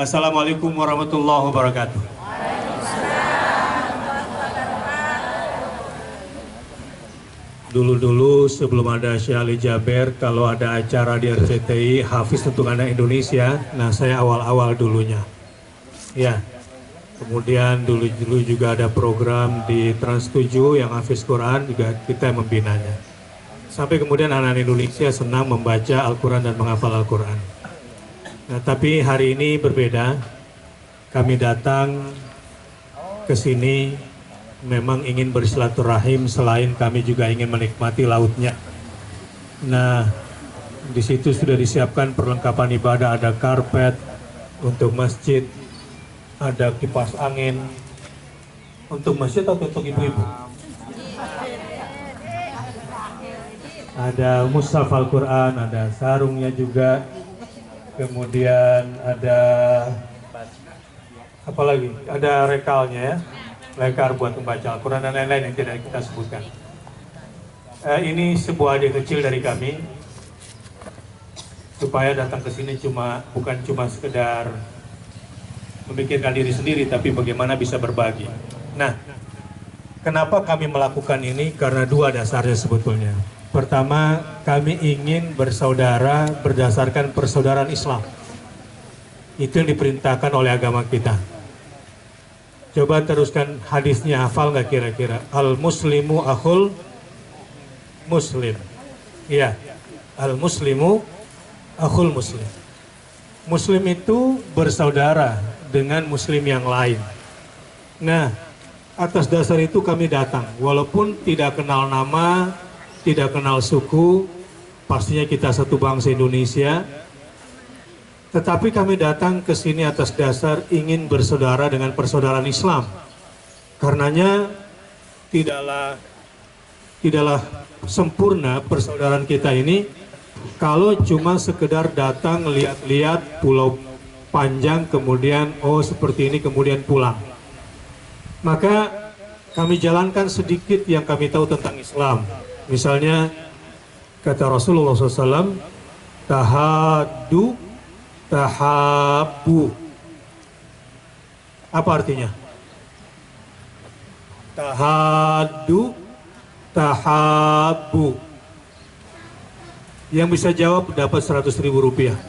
Assalamualaikum warahmatullahi wabarakatuh. Dulu-dulu sebelum ada Syekh Ali Jaber, kalau ada acara di RCTI Hafiz untuk Anak Indonesia, nah saya awal-awal dulunya. Ya. Kemudian dulu juga ada program di Trans 7 yang Hafiz Quran, juga kita membinanya. Sampai kemudian anak Indonesia senang membaca Al-Quran dan menghafal Al-Quran. Nah, tapi hari ini berbeda. Kami datang ke sini memang ingin bersilaturahim, selain kami juga ingin menikmati lautnya. Nah, di situ sudah disiapkan perlengkapan ibadah, ada karpet untuk masjid, ada kipas angin untuk masjid atau untuk ibu-ibu. Ada mushaf Al-Quran, ada sarungnya juga, kemudian ada apa lagi? Ada rekalnya ya. Lekar buat membaca Al-Quran dan lain-lain yang tidak kita sebutkan. Ini sebuah ide kecil dari kami supaya datang ke sini bukan cuma sekedar memikirkan diri sendiri, tapi bagaimana bisa berbagi. Nah, kenapa kami melakukan ini? Karena dua dasarnya sebetulnya. Pertama, kami ingin bersaudara berdasarkan persaudaraan Islam. Itu yang diperintahkan oleh agama kita. Coba teruskan hadisnya, hafal nggak kira-kira? Al-muslimu akhul muslim. Iya, al-muslimu akhul muslim. Muslim itu bersaudara dengan muslim yang lain. Nah, atas dasar itu kami datang. Walaupun tidak kenal nama, tidak kenal suku, pastinya kita satu bangsa Indonesia. Tetapi kami datang ke sini atas dasar ingin bersaudara dengan persaudaraan Islam. Karenanya tidaklah sempurna persaudaraan kita ini kalau cuma sekedar datang lihat-lihat pulau panjang kemudian seperti ini kemudian pulang. Maka kami jalankan sedikit yang kami tahu tentang Islam. Misalnya kata Rasulullah SAW, tahaddu tahabu. Apa artinya? Tahaddu tahabu. Yang bisa jawab dapat 100.000 rupiah.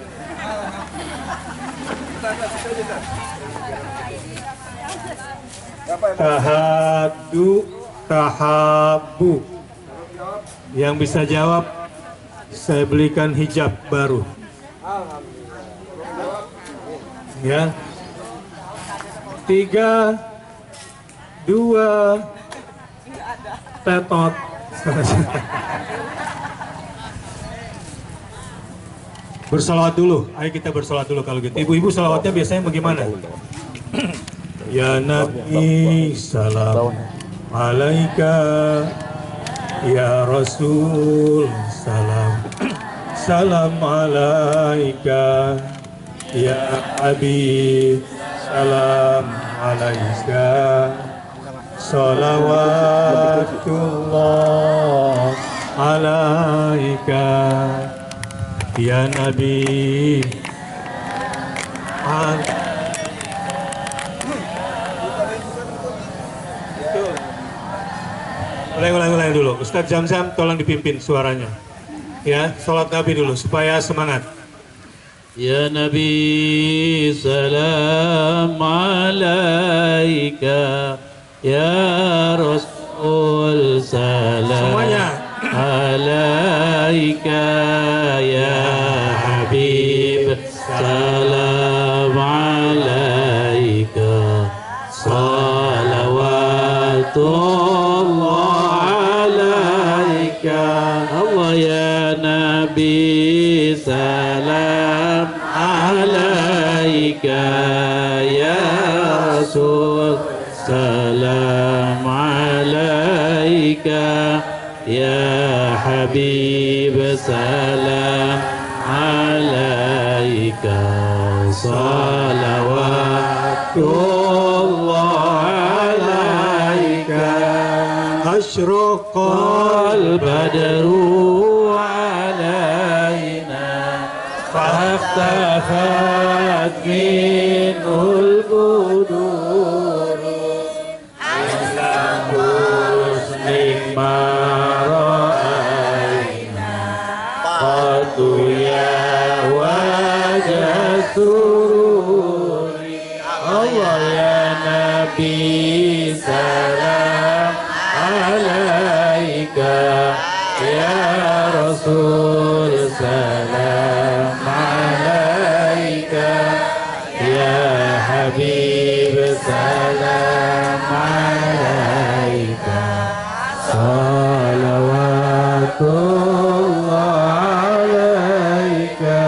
Tahaddu tahabu. Yang bisa jawab saya belikan hijab baru. Ya, 3, 2, tetot. Bersalawat dulu, ayo kita bersalawat dulu kalau gitu. Ibu-ibu salawatnya biasanya bagaimana? Ya Nabi salam alaika, ya Rasul salam, salam alaika, ya Habib salam alaika, salawatullah alaika, ya Nabi. Ulang dulu. Ustadz Zamzam tolong dipimpin suaranya. Ya, sholat Nabi dulu supaya semangat. Ya Nabi salam alaika, ya Rasul salam semuanya alaika, ya Habib salam alaika, salawatullah alaika, Allah ya Nabi salam alaika, ya Rasul salam alaika, ya Habib salam alaika, salawatullah alaika, asyraqal badru alaina, fahtafat min Rasul salam alaika ya Habib salam alaika salawatullah alaika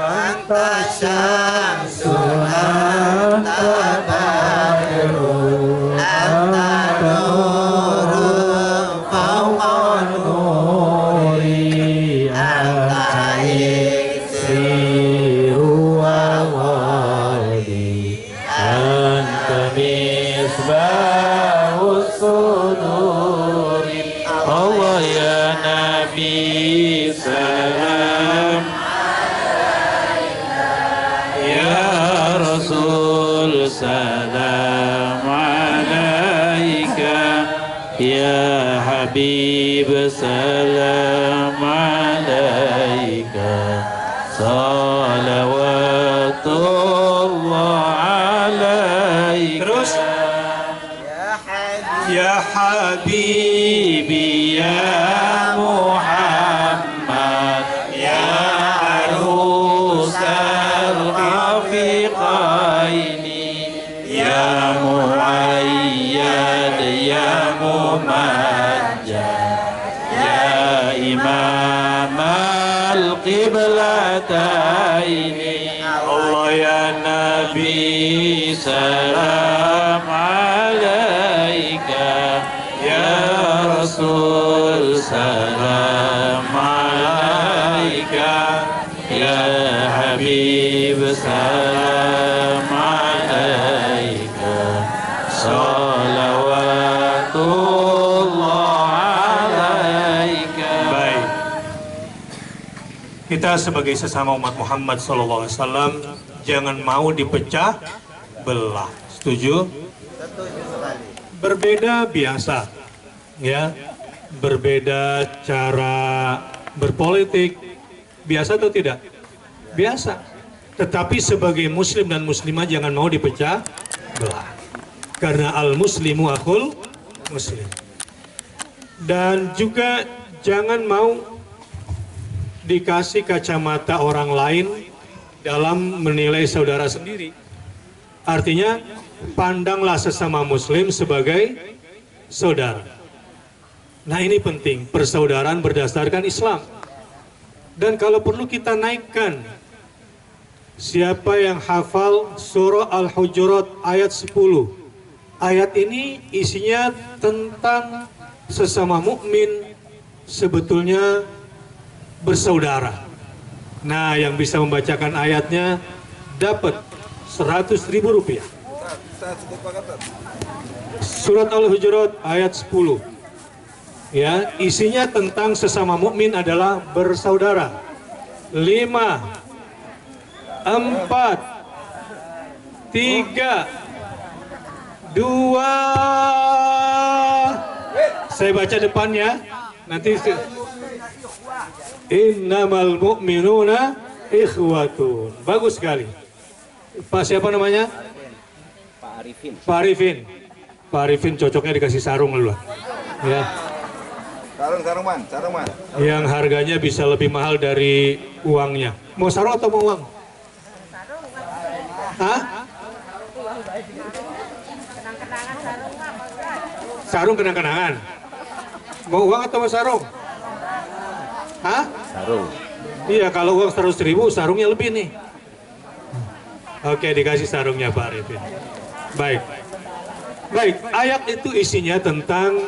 anta syamsun anta badrun anta nurun fawqa nuri anta iksiru wa ghadi anta misbahus suduri Allah ya Nabi salam ya Rasul salam alaika ya Habib salam alaika salawatullah alaika. Terus ya Habibi ya Muhammad ya arusal rafiqaini ya muayyad ya mumajjad ya imam al-qiblataini Allah ya Nabi salam alaika ya Rasul salam alaika ya Habib salam alaika salawatullah alaika. baik. Kita sebagai sesama umat Muhammad SAW jangan mau dipecah belah. Setuju? Berbeda biasa, ya. Berbeda cara berpolitik, biasa atau tidak? Biasa. Tetapi sebagai muslim dan muslimah jangan mau dipecah belah. Karena al-muslimu akhul muslim. Dan juga jangan mau dikasih kacamata orang lain dalam menilai saudara sendiri. Artinya, pandanglah sesama muslim sebagai saudara. Nah, ini penting, persaudaraan berdasarkan Islam. Dan kalau perlu kita naikkan, siapa yang hafal surah Al-Hujurat ayat 10. Ayat ini isinya tentang sesama mukmin sebetulnya bersaudara. Nah, yang bisa membacakan ayatnya dapat 100.000 rupiah. Surat Al-Hujurat ayat 10. Ya, isinya tentang sesama mukmin adalah bersaudara. 5, 4, 3, 2. Saya baca depannya. Nanti innamal mu'minuna ikhwatun. Bagus sekali. Pak siapa namanya? Pak Arifin. Pak Arifin. Pak Arifin cocoknya dikasih sarung dulu. Ya. Sarung man, sarung man. Yang harganya bisa lebih mahal dari uangnya. Mau sarung atau mau uang? Hah? Sarung kenang-kenangan. Mau uang atau mau sarung? Hah? Sarung. Iya, kalau uang 100.000, sarungnya lebih nih. Oke, dikasih sarungnya Pak Arifin. Baik. Baik, ayat itu isinya tentang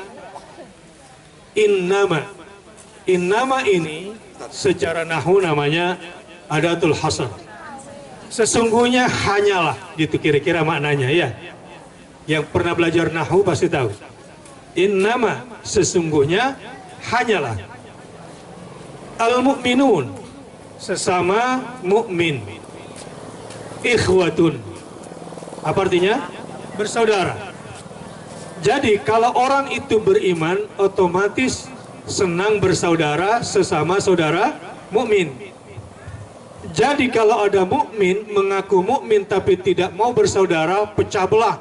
innama. Innama ini secara nahwu namanya adatul hasar. Sesungguhnya hanyalah, gitu kira-kira maknanya ya. Yang pernah belajar nahwu pasti tahu. Innama, sesungguhnya hanyalah. Al-mu'minun, sesama mukmin. Ikhwatun, apa artinya? Bersaudara. Jadi kalau orang itu beriman, otomatis senang bersaudara sesama saudara mukmin. Jadi kalau ada mukmin mengaku mukmin tapi tidak mau bersaudara, pecah belah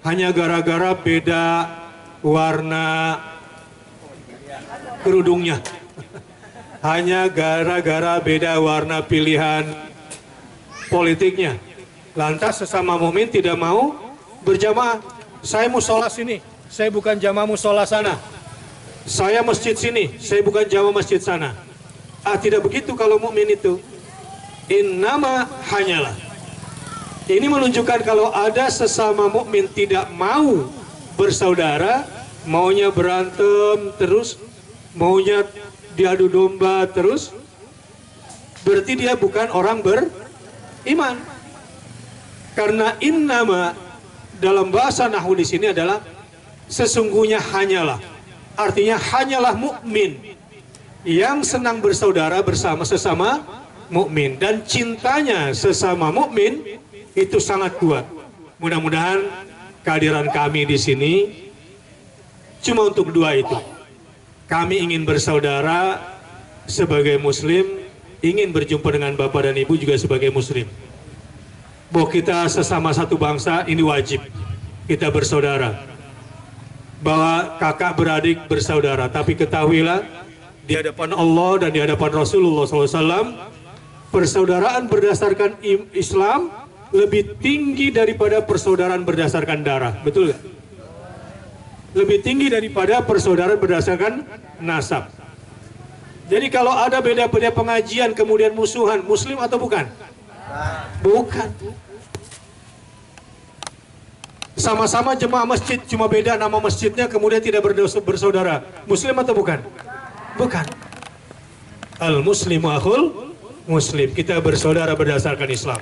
hanya gara-gara beda warna kerudungnya. hanya gara-gara beda warna pilihan politiknya. Lantas sesama mukmin tidak mau berjamaah. Saya musola sini, saya bukan jamaah musola sana. Saya masjid sini, saya bukan jamaah masjid sana. Tidak begitu kalau mukmin itu. Innama hanyalah. Ini menunjukkan kalau ada sesama mukmin tidak mau bersaudara, maunya berantem terus, maunya diadu domba terus, berarti dia bukan orang beriman. Karena innama dalam bahasa nahwu di sini adalah sesungguhnya hanyalah. Artinya hanyalah mukmin yang senang bersaudara bersama sesama mukmin, dan cintanya sesama mukmin itu sangat kuat. Mudah-mudahan kehadiran kami di sini cuma untuk dua itu. Kami ingin bersaudara sebagai muslim, ingin berjumpa dengan bapak dan ibu juga sebagai muslim. Bahwa kita sesama satu bangsa, ini wajib kita bersaudara. Bahwa kakak beradik bersaudara, tapi ketahuilah di hadapan Allah dan di hadapan Rasulullah SAW, persaudaraan berdasarkan Islam lebih tinggi daripada persaudaraan berdasarkan darah. Betul nggak? Lebih tinggi daripada persaudaraan berdasarkan nasab. Jadi kalau ada beda-beda pengajian kemudian musuhan, muslim atau bukan? Bukan. Sama-sama jemaah masjid, cuma beda nama masjidnya kemudian tidak bersaudara. Muslim atau bukan? Bukan. Al-muslimu akhul muslim. Kita bersaudara berdasarkan Islam.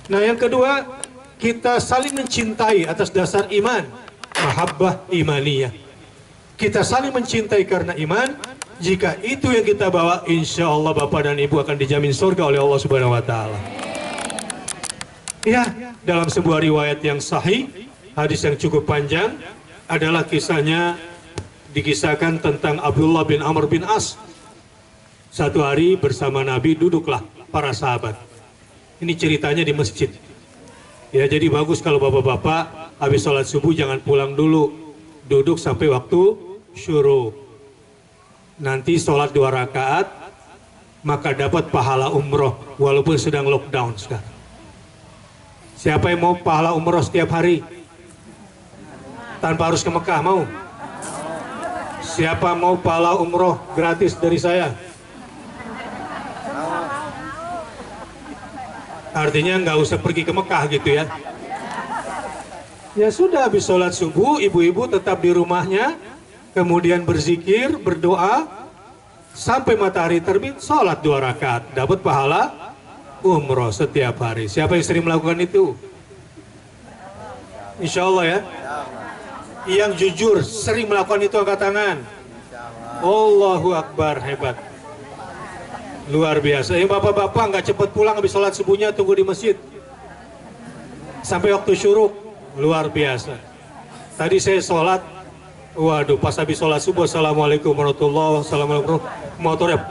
Nah, yang kedua, kita saling mencintai atas dasar iman. Mahabbah imaniyah. Kita saling mencintai karena iman. Jika itu yang kita bawa, insya Allah bapak dan ibu akan dijamin surga oleh Allah Subhanahu Wa Taala. Ya, dalam sebuah riwayat yang sahih, hadis yang cukup panjang, adalah kisahnya dikisahkan tentang Abdullah bin Amr bin As. Satu hari bersama Nabi duduklah para sahabat. Ini ceritanya di masjid. Ya, jadi bagus kalau bapak-bapak habis sholat subuh jangan pulang dulu, duduk sampai waktu syuruq. Nanti sholat 2 rakaat, maka dapat pahala umroh walaupun sedang lockdown sekarang. Siapa yang mau pahala umroh setiap hari tanpa harus ke Mekah, mau? Siapa mau pahala umroh gratis dari saya? Artinya nggak usah pergi ke Mekah gitu ya. Ya sudah, habis sholat subuh ibu-ibu tetap di rumahnya, kemudian berzikir, berdoa sampai matahari terbit, sholat 2 rakaat, dapat pahala umroh setiap hari. Siapa yang sering melakukan itu? Insya Allah ya. Yang jujur sering melakukan itu angkat tangan. Allahu Akbar, hebat. Luar biasa. Yang bapak-bapak nggak cepat pulang habis sholat subuhnya, tunggu di masjid sampai waktu syuruq. Luar biasa. Tadi saya sholat, waduh, pas habis sholat subuh, assalamualaikum warahmatullahi wabarakatuh, motornya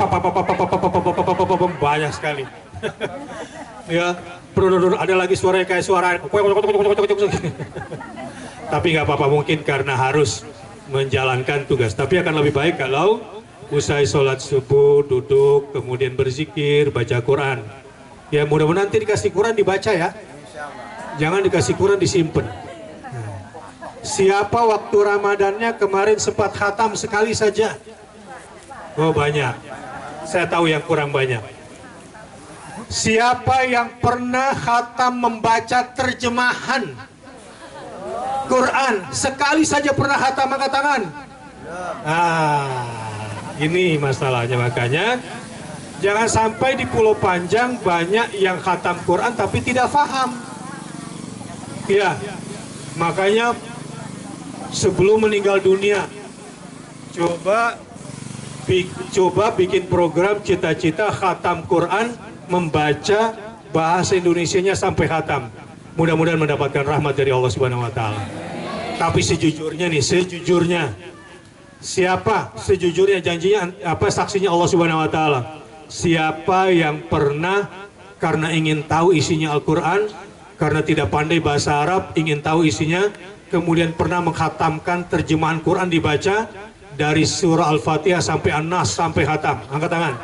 banyak sekali. Ya, ada lagi suaranya kayak suara. Tapi nggak apa-apa, mungkin karena harus menjalankan tugas. Tapi akan lebih baik kalau usai sholat subuh duduk, kemudian berzikir, baca Quran. Ya, mudah-mudahan nanti dikasih Quran dibaca ya. Jangan dikasih Quran disimpan. Siapa waktu Ramadannya kemarin sempat khatam sekali saja? Oh, banyak. Saya tahu yang kurang banyak. Siapa yang pernah khatam membaca terjemahan Quran sekali saja, pernah khatam, angkat tangan. Ini masalahnya, makanya jangan sampai di Pulau Panjang banyak yang khatam Quran tapi tidak paham. Ya, makanya sebelum meninggal dunia coba bikin program cita-cita khatam Quran, membaca bahasa Indonesianya sampai khatam. Mudah-mudahan mendapatkan rahmat dari Allah Subhanahu Wa Taala. Tapi sejujurnya nih, siapa sejujurnya janjinya apa, saksinya Allah Subhanahu Wa Taala? Siapa yang pernah karena ingin tahu isinya Al-Quran, karena tidak pandai bahasa Arab, ingin tahu isinya, kemudian pernah mengkhatamkan terjemahan Quran dibaca, dari surah Al-Fatihah sampai An-Nas sampai Khatam? Angkat tangan.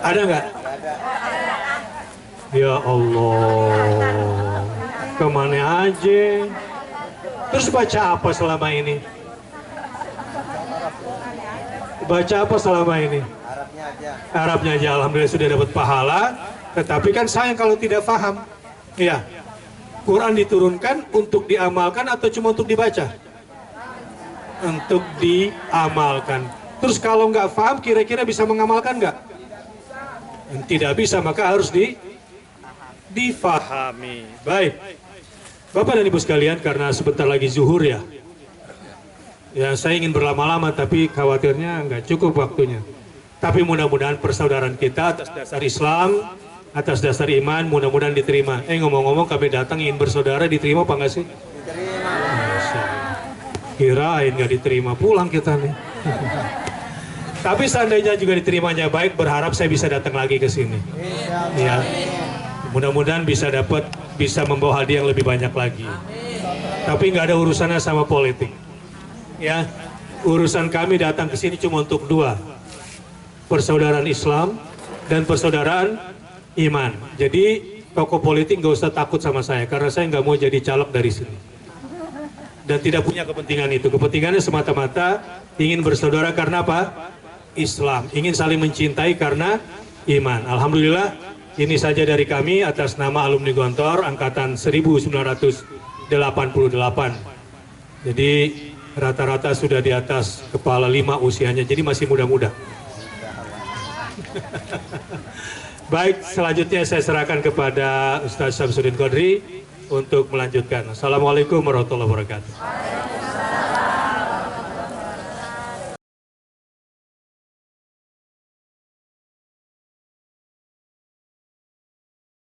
Ada nggak? Ya Allah, kemana aja? Terus baca apa selama ini? Baca apa selama ini? Arabnya aja. Alhamdulillah sudah dapat pahala. Tetapi kan sayang kalau tidak paham. Iya. Quran diturunkan untuk diamalkan atau cuma untuk dibaca? Untuk diamalkan. Terus kalau nggak paham, kira-kira bisa mengamalkan nggak? Tidak bisa, maka harus difahami. Baik. Bapak dan Ibu sekalian, karena sebentar lagi zuhur ya. Ya, saya ingin berlama-lama, tapi khawatirnya nggak cukup waktunya. Tapi mudah-mudahan persaudaraan kita atas dasar Islam, atas dasar iman, mudah-mudahan diterima. Ngomong-ngomong, kami datang ingin bersaudara, diterima apa nggak sih? Diterima. Kirain nggak diterima, pulang kita nih. Tapi seandainya juga diterimanya baik, berharap saya bisa datang lagi ke sini. Ya, mudah-mudahan bisa membawa hadiah yang lebih banyak lagi. Tapi nggak ada urusannya sama politik. Ya, urusan kami datang ke sini cuma untuk dua, persaudaraan Islam dan persaudaraan iman. Jadi tokoh politik nggak usah takut sama saya, karena saya nggak mau jadi caleg dari sini. Dan tidak punya kepentingan itu. Kepentingannya semata-mata ingin bersaudara karena apa? Islam. Ingin saling mencintai karena iman. Alhamdulillah, ini saja dari kami atas nama alumni Gontor angkatan 1988. Jadi rata-rata sudah di atas kepala 5 usianya, jadi masih muda-muda. Baik, selanjutnya saya serahkan kepada Ustaz Syamsuddin Qadri untuk melanjutkan. Assalamualaikum warahmatullahi wabarakatuh.